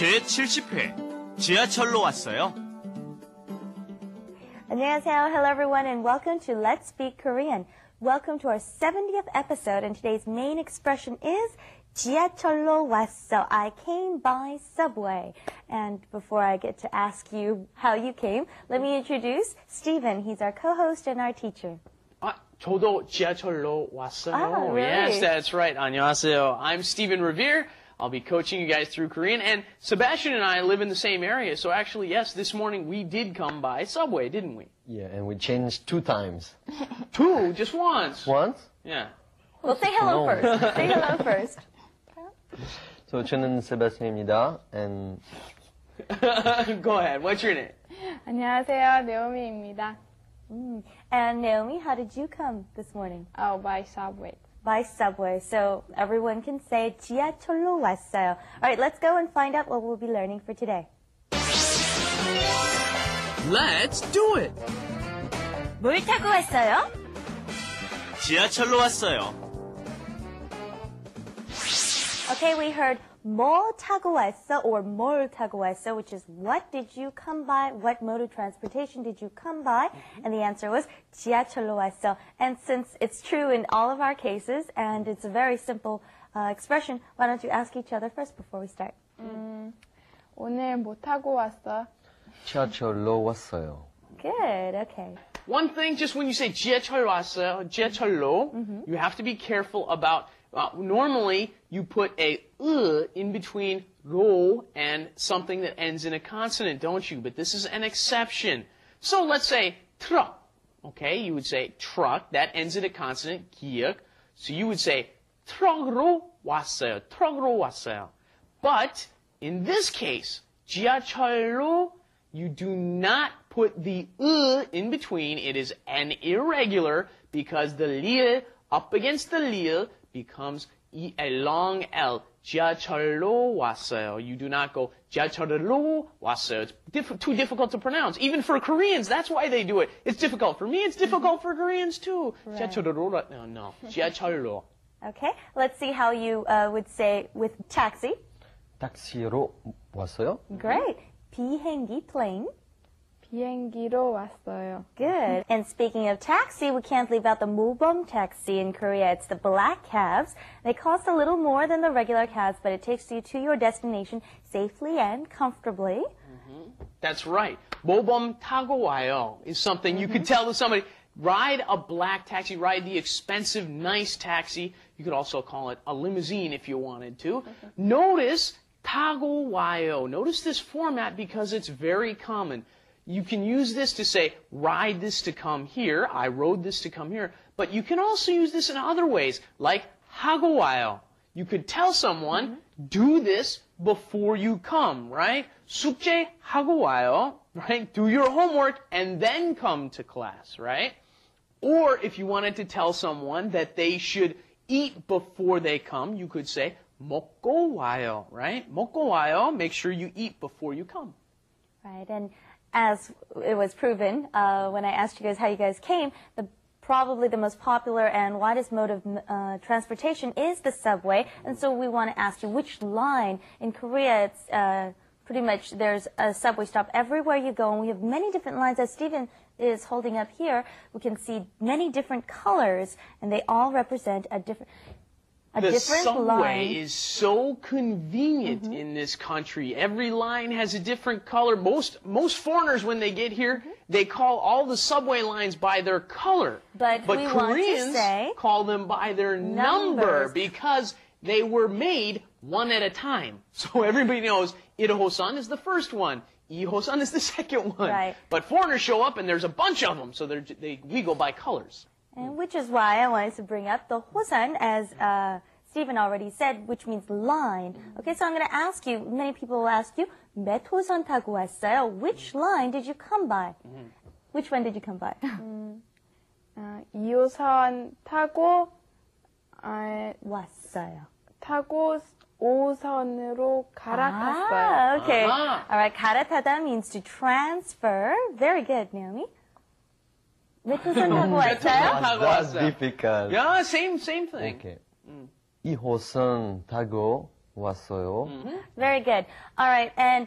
제70회 지하철로 왔어요. 안녕하세요. Hello everyone and welcome to Let's Speak Korean. Welcome to our 70th episode and today's main expression is 지하철로 왔어. I came by subway. And before I get to ask you how you came, let me introduce Stephen. He's our co-host and our teacher. 저도 지하철로 왔어요. Really? Yes, that's right. 안녕하세요. I'm Stephen Revere. I'll be coaching you guys through Korean. And Sebastian and I live in the same area. So actually, yes, this morning we did come by subway, didn't we? Yeah, and we changed 2 times. 2? Just once? Once? Yeah. Well, say hello No. first. Say hello first. So 저는 세바스찬입니다. And Go ahead. What's your name? 안녕하세요, 네오미입니다. And Naomi, how did you come this morning? Oh, by subway. By subway. So everyone can say 지하철로 왔어요. All right, let's go and find out what we'll be learning for today. Let's do it! 뭘 타고 왔어요? 지하철로 왔어요. Okay, we heard 뭐 타고 왔어 or 뭘 타고 왔어, which is what did you come by, what mode of transportation did you come by? And the answer was 지하철로 왔어. And since it's true in all of our cases, and it's a very simple expression, why don't you ask each other first before we start? 오늘 뭐 타고 왔어? 지하철로 왔어요. Good, okay. One thing, just when you say 지하철로 왔어요, 지하철로, you have to be careful about, normally you put a in between 로 and something that ends in a consonant, don't you? But this is an exception. So let's say truck. Okay, you would say truck, that ends in a consonant, 기역. So you would say 트럭으로 왔어요, 트럭으로 왔어요. But in this case, 지하철로, you do not put the in between. It is an irregular because the liel up against the liel becomes a long L. 지하철로 왔어요. You do not go 지하철로 왔어요. It's too difficult to pronounce. Even for Koreans, that's why they do it. It's difficult for me. It's difficult for Koreans too. Right. 지하철로, no. 지하철로. Okay, let's see how you would say with taxi. 택시로 왔어요? Great. 비행기, plane. 비행기로 왔어요. Good. And speaking of taxi, we can't leave out the 모범 taxi in Korea. It's the black cabs. They cost a little more than the regular cabs, but it takes you to your destination safely and comfortably. That's right. 모범 타고 와요 is something you could tell to somebody. Ride a black taxi, ride the expensive, nice taxi. You could also call it a limousine if you wanted to. Notice 타고 와요. Notice this format because it's very common. You can use this to say, ride this to come here. I rode this to come here. But you can also use this in other ways, like 하고 와요. You could tell someone, do this before you come, right? 숙제 하고 와요, right? Do your homework and then come to class, right? Or if you wanted to tell someone that they should eat before they come, you could say, 먹고 와요, right? 먹고 와요. Make sure you eat before you come. Right, and as it was proven when I asked you guys how you guys came, probably the most popular and widest mode of transportation is the subway. And so we want to ask you which line. In Korea, it's pretty much there's a subway stop everywhere you go, and we have many different lines. As Stephen is holding up here, we can see many different colors, and they all represent a different. The subway is so convenient in this country. Every line has a different color. Most foreigners, when they get here, they call all the subway lines by their color. But we Koreans want to say call them by their number because they were made one at a time. So everybody knows 1호선 is the first one. 2호선 is the second one. Right. But foreigners show up and there's a bunch of them. So we go by colors. And which is why I wanted to bring up the 호선, as Stephen already said, which means line. Okay, so I'm going to ask you, many people will ask you, 몇 호선 타고 왔어요? Which line did you come by? Which one did you come by? 2호선 타고 왔어요. 타고 5호선으로 갈아탔어요. Ah, okay. Ah. All right, 갈아타다 means to transfer. Very good, Naomi. 몇 호선 타고 왔어요? 타고 That's 왔어요. difficult. Yeah, same thing. Okay. 2호선 타고 왔어요. Very good. All right, and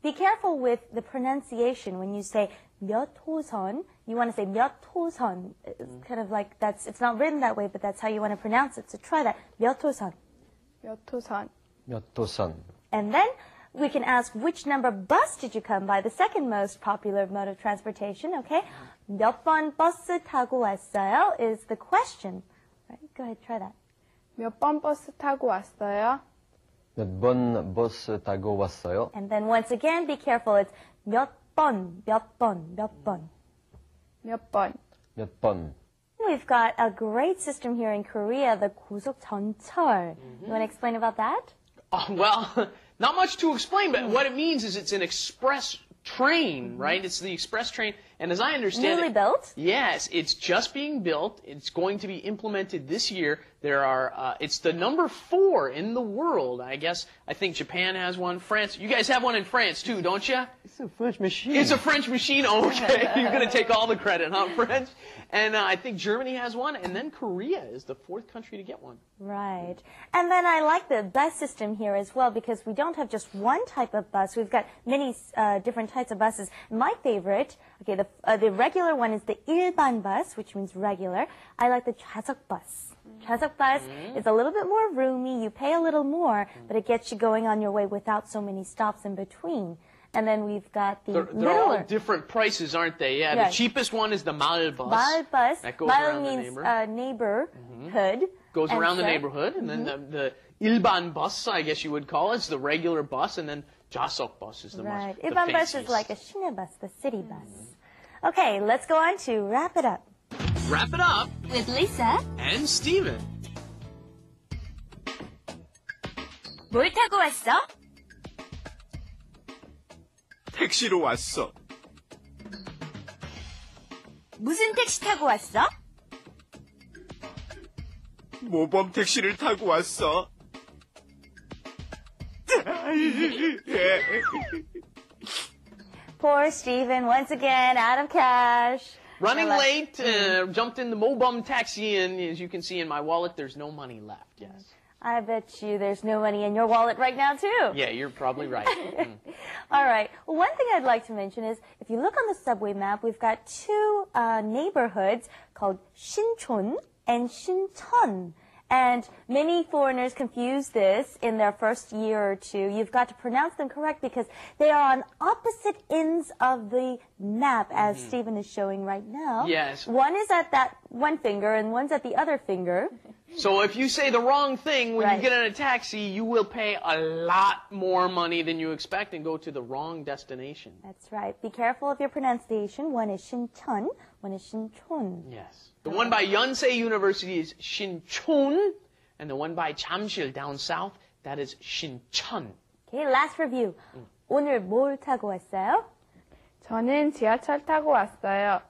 be careful with the pronunciation when you say 몇 호선. You want to say 몇 호선. It's kind of like it's not written that way, but that's how you want to pronounce it. So try that. 몇 호선. 몇 호선. 몇 호선. And then we can ask which number bus did you come by, the second most popular mode of transportation, okay? 몇 번 버스 타고 왔어요 is the question. Right, go ahead, try that. 몇 번 버스 타고 왔어요? 몇 번 버스 타고 왔어요? And then once again, be careful. It's 몇 번. 몇 번. 몇 번. We've got a great system here in Korea, the 고속 전철. You want to explain about that? Well, not much to explain, but what it means is it's an express train, right? It's the express train, and as I understand Newly it, built? yes, it's just being built. It's going to be implemented this year. There are, it's the number 4 in the world. I think Japan has one. France, you guys have one in France too, don't you? It's a French machine. It's a French machine. Okay, you're going to take all the credit, huh, French? And I think Germany has one, and then Korea is the 4th country to get one. Right. And then I like the bus system here as well because we don't have just one type of bus. We've got many different types of buses. My favorite, okay, the regular one is the 일반 bus, which means regular. I like the 좌석 bus. 좌석 bus is a little bit more roomy. You pay a little more, but it gets you going on your way without so many stops in between. And then we've got the They're all middle. different prices, aren't they? Yeah, Right. the cheapest one is the Mal bus. Mal bus. That goes Mal around the means neighborhood. Goes And around the so- neighborhood, and then the ilban bus, I guess you would call it, is the regular bus, and then jasok bus is the Right. most the 일반 bus is fanciest. like a 시내 bus, the city bus. Okay, let's go on to wrap it up. Wrap it up With Lisa. and Steven. 뭘 타고 왔어? 택시로 왔어. 무슨 택시 타고 왔어? 모범 택시를 타고 왔어. Poor Steven, once again, out of cash. Running Well, late, jumped in the Mobum taxi, and as you can see in my wallet, there's no money left. Yes. I bet you there's no money in your wallet right now, too. Yeah, you're probably right. All right. Well, one thing I'd like to mention is if you look on the subway map, we've got two neighborhoods called Shinchon and Shincheon. And many foreigners confuse this in their first year or two. You've got to pronounce them correct because they are on opposite ends of the map, as Stephen is showing right now. Yes. One is at that one finger and one's at the other finger. So if you say the wrong thing when Right. you get in a taxi, you will pay a lot more money than you expect and go to the wrong destination. That's right. Be careful of your pronunciation. One is Shincheon, one is Shinchon. Yes. The one by Yonsei University is Shinchon, and the one by Jamsil down south, that is Shincheon. Okay, last review. 오늘 뭘 타고 왔어요? 저는 지하철 타고 왔어요.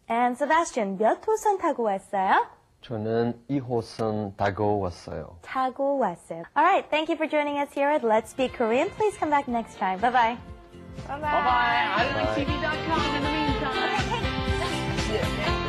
And Sebastian, 몇 호선 타고 왔어요? 저는 2호선 타고 왔어요. 타고 왔어요. All right, thank you for joining us here at Let's Speak Korean. Please come back next time. Bye-bye. Bye-bye. Bye-bye. ILikeTV.com in the meantime. Okay, thanks. Yeah.